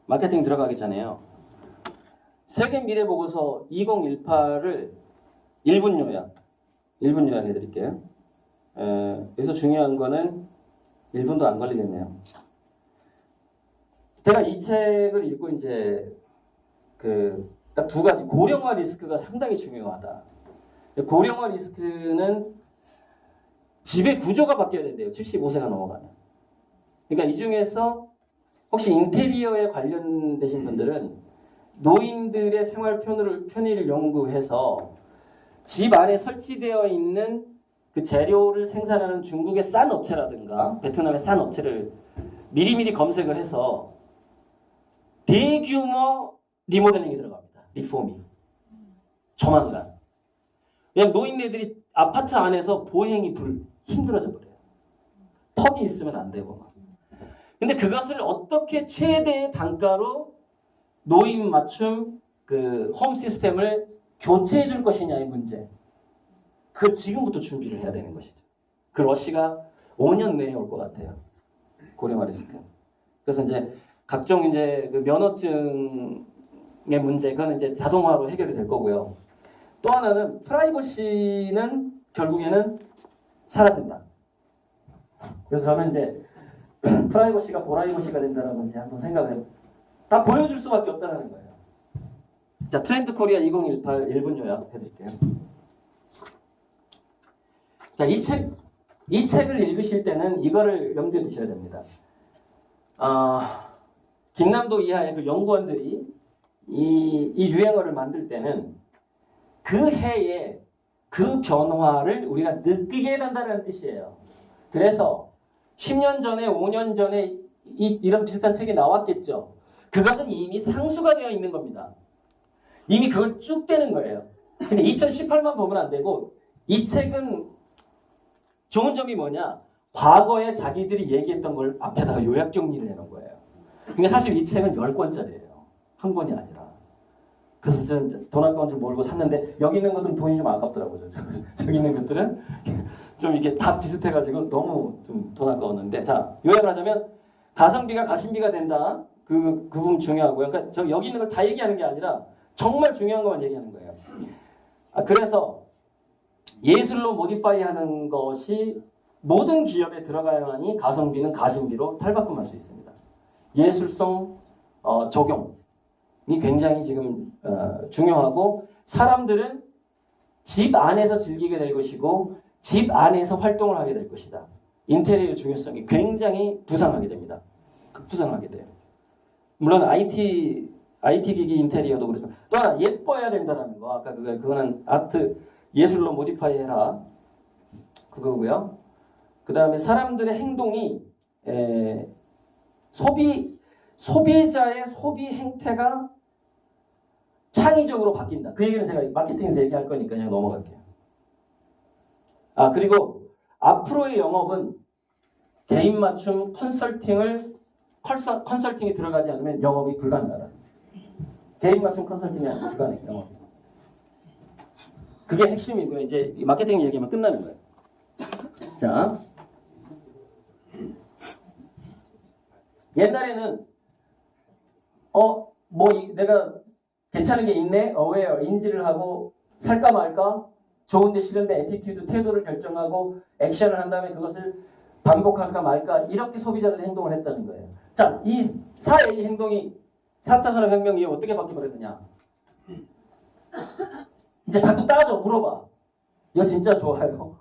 마케팅 들어가기 전에요. 세계 미래 보고서 2018을 1분 요약 해드릴게요. 여기서 중요한 거는 1분도 안 걸리겠네요. 제가 이 책을 읽고 이제 딱 두 가지, 고령화 리스크가 상당히 중요하다. 고령화 리스크는 집의 구조가 바뀌어야 된대요. 75세가 넘어가면. 그러니까 이 중에서 혹시 인테리어에 관련되신 분들은 노인들의 생활 편의를 연구해서 집 안에 설치되어 있는 그 재료를 생산하는 중국의 싼 업체라든가 베트남의 싼 업체를 미리미리 검색을 해서 대규모 리모델링이 들어갑니다. 리폼이. 조만간. 그냥 노인네들이 아파트 안에서 보행이 힘들어져 버려요. 턱이 있으면 안 되고. 근데 그것을 어떻게 최대의 단가로 노인 맞춤 홈 시스템을 교체해 줄 것이냐의 문제. 그걸 지금부터 준비를 해야 되는 것이죠. 그 러시가 5년 내에 올 것 같아요. 고령화 리스크. 그래서 이제 각종 이제 그 면허증의 문제, 그건 이제 자동화로 해결이 될 거고요. 또 하나는 프라이버시는 결국에는 사라진다. 그래서 저는 이제 프라이버시가 보라이버시가 된다는 건지 한번 생각을 해요. 다 보여줄 수밖에 없다는 거예요. 자, 트렌드 코리아 2018 1분 요약 해드릴게요. 자, 이 책을 읽으실 때는 이거를 염두에 두셔야 됩니다. 김남도 이하의 그 연구원들이 이 유행어를 만들 때는 그 해에 그 변화를 우리가 느끼게 된다는 뜻이에요. 그래서 10년 전에, 5년 전에 이런 비슷한 책이 나왔겠죠. 그것은 이미 상수가 되어 있는 겁니다. 이미 그걸 쭉 떼는 거예요. 근데 2018만 보면 안 되고, 이 책은 좋은 점이 뭐냐? 과거에 자기들이 얘기했던 걸 앞에다가 요약 정리를 해놓은 거예요. 그러니까 사실 이 책은 10권짜리예요. 한 권이 아니라. 그래서 저는 돈 아까운 줄 모르고 샀는데, 여기 있는 것들은 돈이 좀 아깝더라고요. 저기 있는 것들은 좀 이게 다 비슷해가지고 너무 좀 돈 아까웠는데. 자, 요약을 하자면, 가성비가 가심비가 된다. 그 부분 중요하고요. 그러니까 저 여기 있는 걸 다 얘기하는 게 아니라 정말 중요한 것만 얘기하는 거예요. 그래서 예술로 모디파이 하는 것이 모든 기업에 들어가야만이 가성비는 가심비로 탈바꿈할 수 있습니다. 예술성 적용이 굉장히 지금 중요하고, 사람들은 집 안에서 즐기게 될 것이고 집 안에서 활동을 하게 될 것이다. 인테리어 중요성이 굉장히 부상하게 됩니다. 급부상하게 돼요. 물론 IT 기기 인테리어도 그렇지만 또 하나 예뻐야 된다는 거. 아까 그거는 아트 예술로 모디파이 해라 그거고요. 그 다음에 사람들의 행동이 소비자의 소비 행태가 창의적으로 바뀐다. 그 얘기는 제가 마케팅에서 얘기할 거니까 그냥 넘어갈게요. 그리고 앞으로의 영업은 개인 맞춤 컨설팅이 들어가지 않으면 영업이 불가능하다. 개인 맞춤 컨설팅이 불가능해요. 영업이. 그게 핵심이고요. 이제 마케팅 얘기만 끝나는 거예요. 자, 옛날에는 내가 괜찮은 게 있네, aware, 인지를 하고 살까 말까, 좋은데 싫은데 애티튜드, 태도를 결정하고 액션을 한 다음에 그것을 반복할까 말까, 이렇게 소비자들이 행동을 했다는 거예요. 자, 이 4A 행동이 4차 산업혁명 이후에 어떻게 바뀌어버렸느냐. 이제 자꾸 따져, 물어봐. 이거 진짜 좋아요?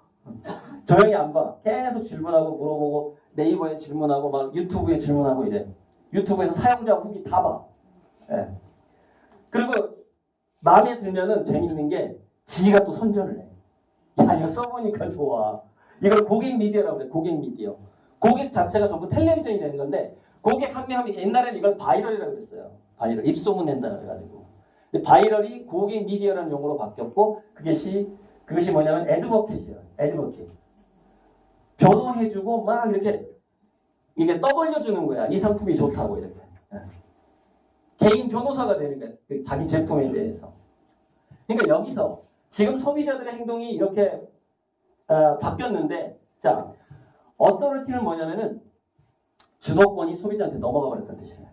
조용히 안 봐. 계속 질문하고 물어보고, 네이버에 질문하고 막 유튜브에 질문하고 이래. 유튜브에서 사용자 후기 다 봐. 예. 그리고 마음에 들면은 재밌는 게 지가 또 선전을 해. 야, 이거 써보니까 좋아. 이걸 고객 미디어라고 그래. 고객 미디어. 고객 자체가 전부 텔레비전이 되는 건데, 고객 한 명 하면 옛날에는 이걸 바이럴이라고 그랬어요. 바이럴. 입소문 낸다 그래가지고. 바이럴이 고객 미디어라는 용어로 바뀌었고, 그것이 뭐냐면 애드버킷이에요. 애드버킷. 변호해주고 막 이렇게 이게 떠벌려주는 거야. 이 상품이 좋다고 이렇게. 개인 변호사가 되는 거야. 자기 제품에 대해서. 그러니까 여기서 지금 소비자들의 행동이 이렇게 바뀌었는데, 자, 어서리티는 뭐냐면은 주도권이 소비자한테 넘어가 버렸다는 뜻이에요.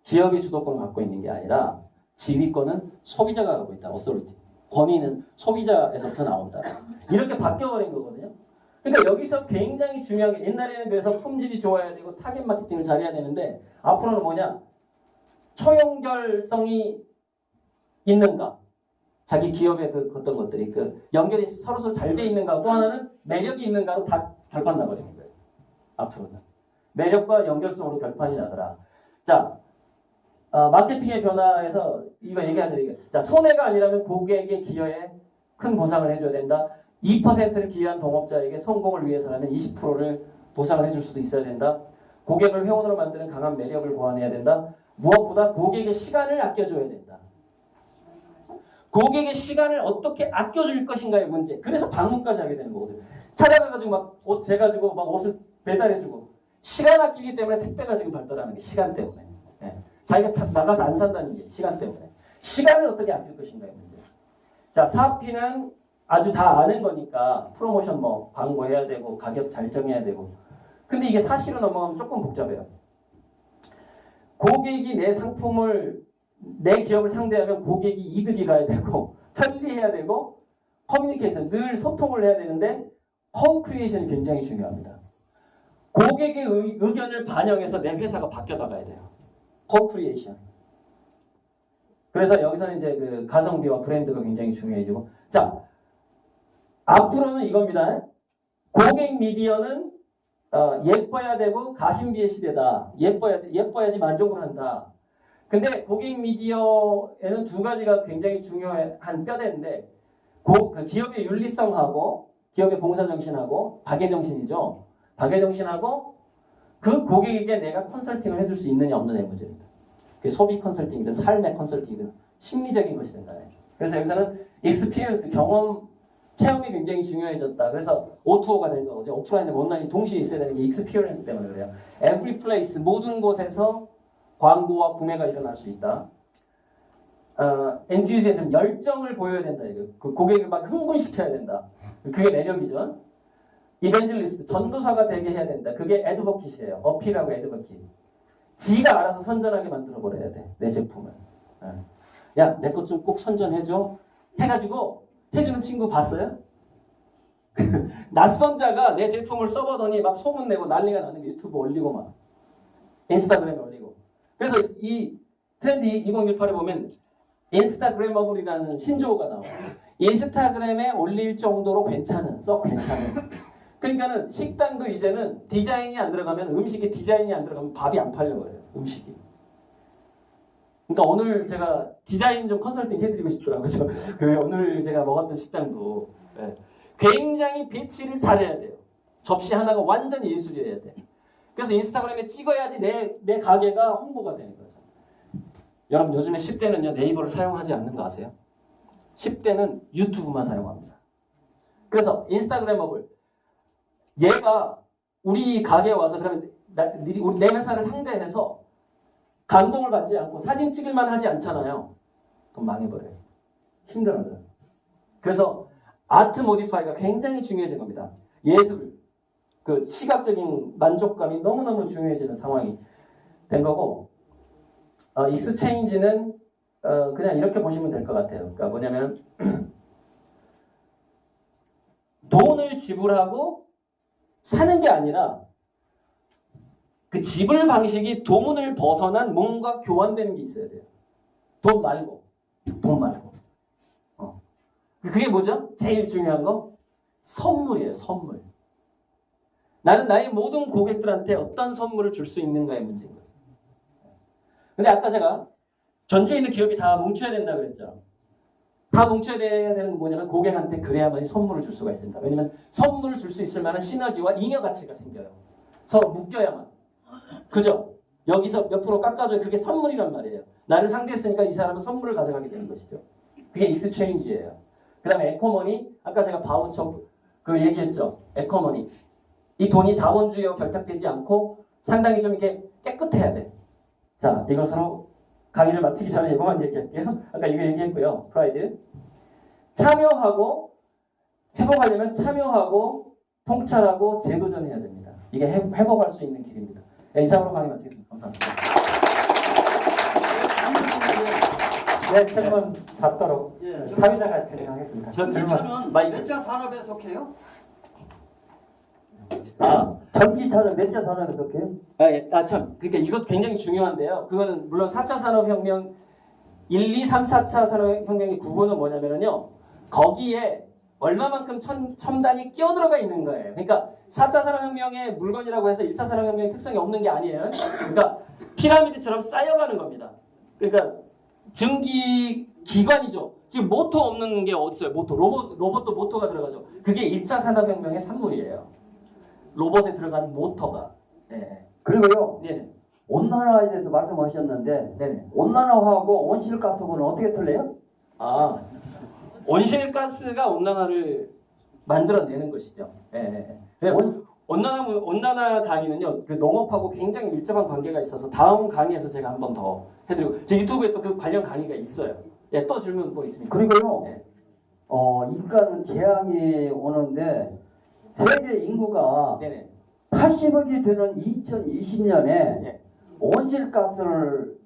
기업이 주도권을 갖고 있는 게 아니라 지휘권은 소비자가 갖고 있다. 어소리티. 권위는 소비자에서부터 나온다. 이렇게 바뀌어버린 거거든요. 그러니까 여기서 굉장히 중요한 게 옛날에는 그래서 품질이 좋아야 되고 타겟 마케팅을 잘해야 되는데 앞으로는 뭐냐? 초연결성이 있는가? 자기 기업의 어떤 것들이 연결이 서로 잘 돼 있는가? 또 하나는 매력이 있는가로 다 결판 나버리는 거예요. 앞으로는. 매력과 연결성으로 결판이 나더라. 자, 마케팅의 변화에서 이거 얘기하자. 자, 손해가 아니라면 고객의 기여에 큰 보상을 해줘야 된다. 2%를 기여한 동업자에게 성공을 위해서라면 20%를 보상을 해줄 수도 있어야 된다. 고객을 회원으로 만드는 강한 매력을 보완해야 된다. 무엇보다 고객의 시간을 아껴줘야 된다. 고객의 시간을 어떻게 아껴줄 것인가의 문제. 그래서 방문까지 하게 되는 거거든요. 찾아가가지고 막 옷 재가지고 막 옷을 배달해주고 시간 아끼기 때문에 택배가 지금 발달하는 게 시간 때문에. 네. 자기가 나가서 안 산다는 게 시간 때문에. 시간을 어떻게 아낄 것인가의 문제. 자, 사업피는 아주 다 아는 거니까 프로모션 뭐 광고해야 되고 가격 잘 정해야 되고. 근데 이게 사실로 넘어가면 조금 복잡해요. 고객이 내 상품을 내 기업을 상대하면 고객이 이득이 가야 되고 편리해야 되고 커뮤니케이션 늘 소통을 해야 되는데 co-creation이 굉장히 중요합니다. 고객의 의견을 반영해서 내 회사가 바뀌어 나가야 돼요. co-creation. 그래서 여기서는 이제 그 가성비와 브랜드가 굉장히 중요해지고 자 앞으로는 이겁니다. 고객 미디어는 예뻐야 되고 가심비의 시대다. 예뻐야지 만족을 한다. 근데 고객 미디어에는 두 가지가 굉장히 중요한 뼈대인데 그 기업의 윤리성하고 기업의 봉사정신하고 박애정신이죠. 박애정신하고 그 고객에게 내가 컨설팅을 해줄 수 있느냐 없느냐의 문제입니다. 그게 소비 컨설팅이든 삶의 컨설팅이든 심리적인 것이 된다네. 그래서 여기서는 익스피리언스, 경험, 체험이 굉장히 중요해졌다. 그래서 O2O가 된 거거든요. 오프라인과 온라인이 동시에 있어야 되는 게 익스피리언스 때문에 그래요. Every place, 모든 곳에서 광고와 구매가 일어날 수 있다. 엔지유즈에서는 열정을 보여야 된다. 그 고객을 막 흥분시켜야 된다. 그게 매력이죠. 이벤젤리스트, 전도사가 되게 해야 된다. 그게 애드버킷이에요. 어필하고 애드버킷. 지가 알아서 선전하게 만들어버려야 돼. 내 제품을. 야, 내 것 좀 꼭 선전해줘. 해가지고 해주는 친구 봤어요? 낯선 자가 내 제품을 써보더니 막 소문내고 난리가 나는 게 유튜브 올리고 막 인스타그램에 올리고. 그래서 이 트렌드 2018에 보면 인스타그래머블이라는 신조어가 나와요. 인스타그램에 올릴 정도로 썩 괜찮은. 그러니까는 식당도 이제는 디자인이 안 들어가면 음식에 디자인이 안 들어가면 밥이 안 팔려버려요. 음식이. 그러니까 오늘 제가 디자인 좀 컨설팅 해드리고 싶더라고요. 그 오늘 제가 먹었던 식당도 네. 굉장히 배치를 잘해야 돼요. 접시 하나가 완전히 예술이어야 돼. 그래서 인스타그램에 찍어야지 내 가게가 홍보가 되는 거죠. 여러분 요즘에 10대는요 네이버를 사용하지 않는 거 아세요? 10대는 유튜브만 사용합니다. 그래서 인스타그래머블 얘가 우리 가게에 와서 그러면 내 회사를 상대해서 감동을 받지 않고 사진 찍을만 하지 않잖아요. 그럼 망해버려요. 힘들어요. 그래서 아트 모디파이가 굉장히 중요해진 겁니다. 예술, 그 시각적인 만족감이 너무너무 중요해지는 상황이 된 거고 익스체인지는 그냥 이렇게 보시면 될 것 같아요. 그러니까 뭐냐면 돈을 지불하고 사는 게 아니라 그 지불 방식이 돈을 벗어난 뭔가 교환되는 게 있어야 돼요. 돈 말고. 그게 뭐죠? 제일 중요한 거? 선물이에요. 선물. 나는 나의 모든 고객들한테 어떤 선물을 줄 수 있는가의 문제인 거죠. 근데 아까 제가 전주에 있는 기업이 다 뭉쳐야 된다 그랬죠. 다 뭉쳐야 되는 건 뭐냐면 고객한테 그래야만이 선물을 줄 수가 있습니다. 왜냐면 선물을 줄 수 있을 만한 시너지와 잉여 가치가 생겨요. 서로 묶여야만. 그죠? 여기서 몇 프로 깎아줘야 그게 선물이란 말이에요. 나를 상대했으니까 이 사람은 선물을 가져가게 되는 것이죠. 그게 익스체인지예요. 그 다음에 에코머니, 아까 제가 바우처 그 얘기했죠. 에코머니. 이 돈이 자본주의와 결탁되지 않고 상당히 좀 이렇게 깨끗해야 돼. 자, 이것으로 강의를 마치기 전에 이거만 얘기할게요. 아까 이거 얘기했고요. 프라이드. 참여하고 회복하려면 참여하고 통찰하고 재도전해야 됩니다. 이게 회복할 수 있는 길입니다. 네, 이상으로 강의 마치겠습니다. 감사합니다. 네, 질문 잡도록 예, 사회자가 진행하겠습니다. 전기차는 마이크. 몇 자 산업에 속해요? 전기차는 몇 자 산업에 속해요? 참. 그러니까 이것 굉장히 중요한데요. 그거는 물론 4차 산업혁명 1, 2, 3, 4차 산업혁명의 구분은 뭐냐면요. 거기에 얼마만큼 첨단이 끼어들어가 있는 거예요. 그러니까 4차 산업혁명의 물건이라고 해서 1차 산업혁명의 특성이 없는 게 아니에요. 그러니까 피라미드처럼 쌓여가는 겁니다. 그러니까 증기 기관이죠. 지금 모터 없는 게 어디 있어요? 모터. 로봇도 모터가 들어가죠. 그게 1차 산업혁명의 산물이에요. 로봇에 들어간 모터가. 네. 그리고요, 네네. 온난화에 대해서 말씀하셨는데, 네네. 온난화하고 온실가스는 어떻게 틀려요? 온실가스가 온난화를 만들어내는 것이죠. 예. 온난화 강의는요, 그 농업하고 굉장히 밀접한 관계가 있어서 다음 강의에서 제가 한 번 더 해드리고, 제 유튜브에 또 그 관련 강의가 있어요. 예, 또 질문 뭐 있습니까? 그리고요, 네. 인간은 재앙이 오는데, 세계 인구가 네네. 80억이 되는 2020년에 네. 온실가스를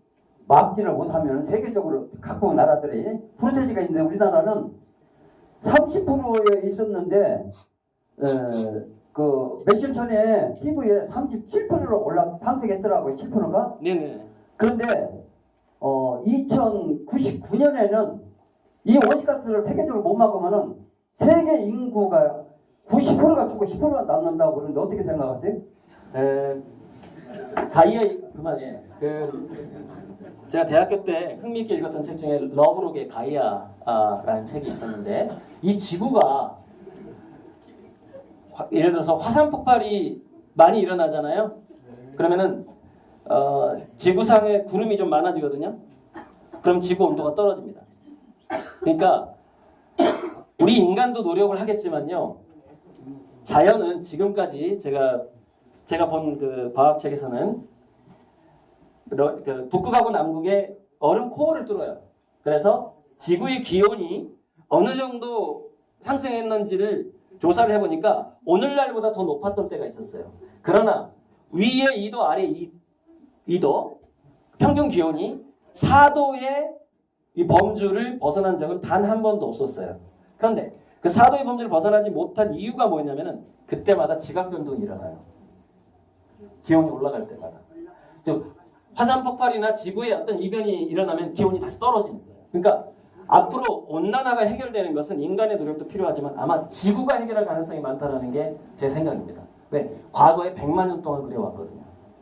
막지를 못하면 세계적으로 각국 나라들이 프로세지가 있는데 우리나라는 30%에 있었는데 그 며칠 전에 피부에 37%로 상승했더라고요. 7%가. 네네. 그런데 2099년에는 이 온실가스를 세계적으로 못 막으면은 세계 인구가 90%가 죽고 10%가 남는다고 그러는데 어떻게 생각하세요? 가이아 그만해. 제가 대학교 때 흥미있게 읽었던 책 중에 러브록의 가이아라는 책이 있었는데 이 지구가 예를 들어서 화산 폭발이 많이 일어나잖아요. 그러면은 지구상에 구름이 좀 많아지거든요. 그럼 지구 온도가 떨어집니다. 그러니까 우리 인간도 노력을 하겠지만요. 자연은 지금까지 제가 본 그 과학책에서는 그 북극하고 남극의 얼음 코어를 뚫어요. 그래서 지구의 기온이 어느 정도 상승했는지를 조사를 해보니까 오늘날보다 더 높았던 때가 있었어요. 그러나 위에 2도 아래 2도 평균 기온이 4도의 이 범주를 벗어난 적은 단 한 번도 없었어요. 그런데 그 4도의 범주를 벗어나지 못한 이유가 뭐냐면은 그때마다 지각 변동이 일어나요. 기온이 올라갈 때마다. 즉 화산 폭발이나 지구의 어떤 이변이 일어나면 기온이 다시 떨어집니다. 그러니까 앞으로 온난화가 해결되는 것은 인간의 노력도 필요하지만 아마 지구가 해결할 가능성이 많다는 게 제 생각입니다. 네, 과거에 100만 년 동안 그래왔거든요.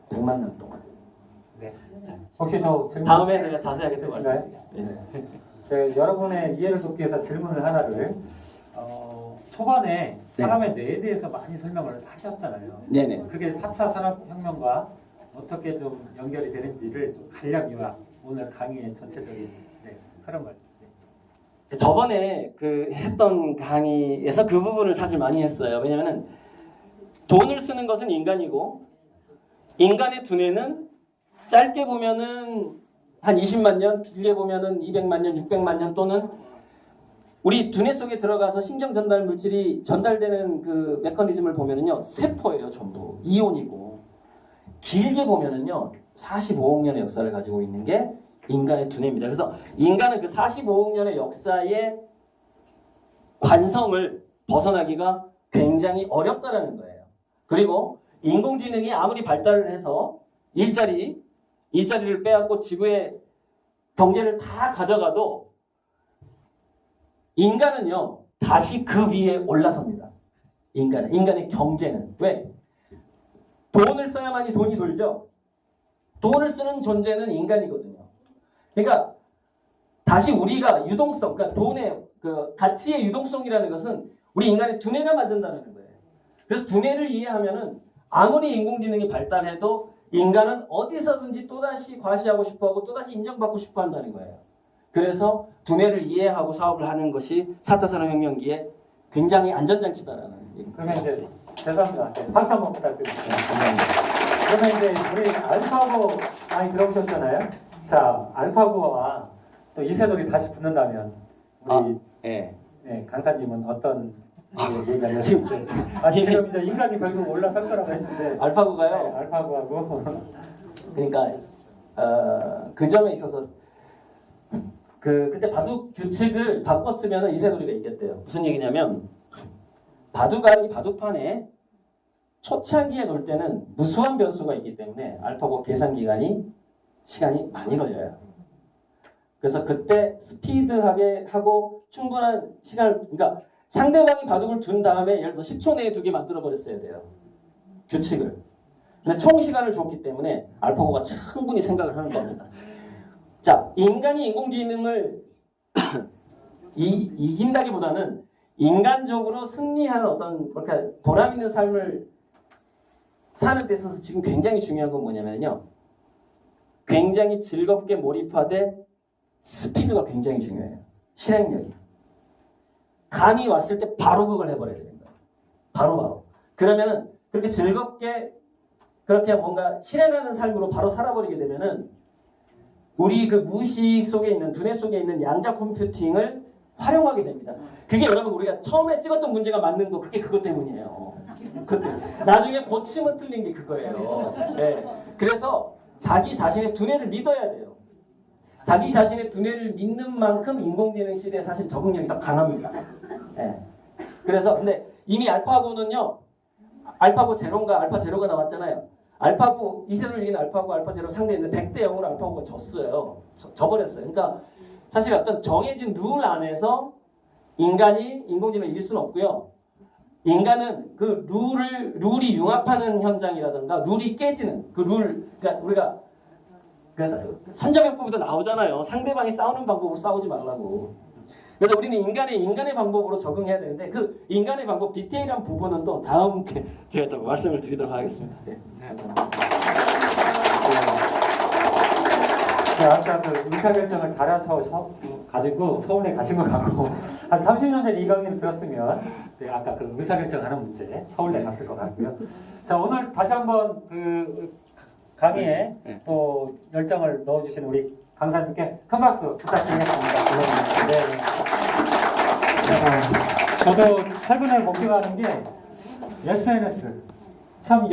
100만 년 동안. 네. 혹시 더 질문? 다음에 제가 자세하게 또 말씀드리겠습니다. 여러분의 이해를 돕기 위해서 질문을 하나를 초반에 사람의 뇌에 대해서 많이 설명을 하셨잖아요. 네네. 그게 4차 산업혁명과 어떻게 좀 연결이 되는지를 좀 간략 요약, 오늘 강의의 전체적인 흐름을. 저번에 그 했던 강의에서 그 부분을 사실 많이 했어요. 왜냐면은 돈을 쓰는 것은 인간이고 인간의 두뇌는 짧게 보면은 한 20만 년, 길게 보면은 200만 년, 600만 년 또는 우리 두뇌 속에 들어가서 신경 전달 물질이 전달되는 그 메커니즘을 보면은요 세포예요 전부 이온이고 길게 보면은요 45억 년의 역사를 가지고 있는 게 인간의 두뇌입니다. 그래서 인간은 그 45억 년의 역사의 관성을 벗어나기가 굉장히 어렵다라는 거예요. 그리고 인공지능이 아무리 발달을 해서 일자리를 빼앗고 지구의 경제를 다 가져가도 인간은요 다시 그 위에 올라섭니다. 인간의 경제는 왜? 돈을 써야만이 돈이 돌죠. 돈을 쓰는 존재는 인간이거든요. 그러니까 다시 우리가 유동성, 그러니까 돈의 그 가치의 유동성이라는 것은 우리 인간의 두뇌가 만든다는 거예요. 그래서 두뇌를 이해하면은 아무리 인공지능이 발달해도 인간은 어디서든지 또다시 과시하고 싶어하고 또다시 인정받고 싶어 한다는 거예요. 그래서 두뇌를 이해하고 사업을 하는 것이 4차 산업혁명기에 굉장히 안전장치다라는 얘기입니다. 그러면 이제 죄송합니다. 박수 한번 부탁드립니다. 그러면 이제 우리 알파고 많이 들어보셨잖아요. 자, 알파고와 또 이세돌이 다시 붙는다면 우리 네. 강사님은 어떤 얘기하려고. 지금 이제 인간이 결국 올라설 거라고 했는데 네, 알파고가요. 알파고하고 그러니까 그 점에 있어서 그때 바둑 규칙을 바꿨으면 이세돌이가 이겼대요. 무슨 얘기냐면 바둑알이 바둑판에 초창기에 놓을 때는 무수한 변수가 있기 때문에 알파고 계산 시간이 많이 걸려요. 그래서 그때 스피드하게 하고 충분한 시간을, 그러니까 상대방이 바둑을 둔 다음에 예를 들어서 10초 내에 2개 만들어 버렸어야 돼요. 규칙을. 근데 총 시간을 줬기 때문에 알파고가 충분히 생각을 하는 겁니다. 자, 인간이 인공지능을 이긴다기보다는 인간적으로 승리하는 어떤 그러니까 보람 있는 삶을 사는 데 있어서 지금 굉장히 중요한 건 뭐냐면요. 굉장히 즐겁게 몰입하되 스피드가 굉장히 중요해요. 실행력이. 감이 왔을 때 바로 그걸 해버려야 됩니다. 바로. 그러면은 그렇게 즐겁게 그렇게 뭔가 실행하는 삶으로 바로 살아버리게 되면은 우리 그 무의식 속에 있는 두뇌 속에 있는 양자 컴퓨팅을 활용하게 됩니다. 그게 여러분 우리가 처음에 찍었던 문제가 맞는 거 그게 그것 때문이에요. 그때 나중에 고치면 틀린 게 그거예요. 네. 그래서 자기 자신의 두뇌를 믿어야 돼요. 자기 자신의 두뇌를 믿는 만큼 인공지능 시대에 사실 적응력이 더 강합니다. 네. 그래서 근데 이미 알파고는요. 알파고 제로인가 알파 제로가 나왔잖아요. 알파고 이세돌 이긴 알파고 알파 제로 상대했는데 100대 0으로 알파고가 졌어요. 져버렸어요. 그러니까 사실 어떤 정해진 룰 안에서 인간이 인공지능을 이길 수는 없고요. 인간은 그 룰이 융합하는 현장이라든가 룰이 깨지는 그 룰, 그러니까 우리가 그 선자병법에도 나오잖아요. 상대방이 싸우는 방법으로 싸우지 말라고. 그래서 우리는 인간의 방법으로 적응해야 되는데 그 인간의 방법 디테일한 부분은 또 다음 제가 또 말씀을 드리도록 하겠습니다. 네. 아까 그 의사결정을 잘하셔서 가지고 서울에 가신 것 같고 한 30년 전에 이 강의를 들었으면 네, 아까 그 의사결정하는 문제 서울에 갔을 것 같고요. 자 오늘 다시 한번 그 강의에 또 열정을 넣어주신 우리 강사님께 큰 박수 부탁드리겠습니다. 네. 저도 최근에 목표하는 게 SNS 참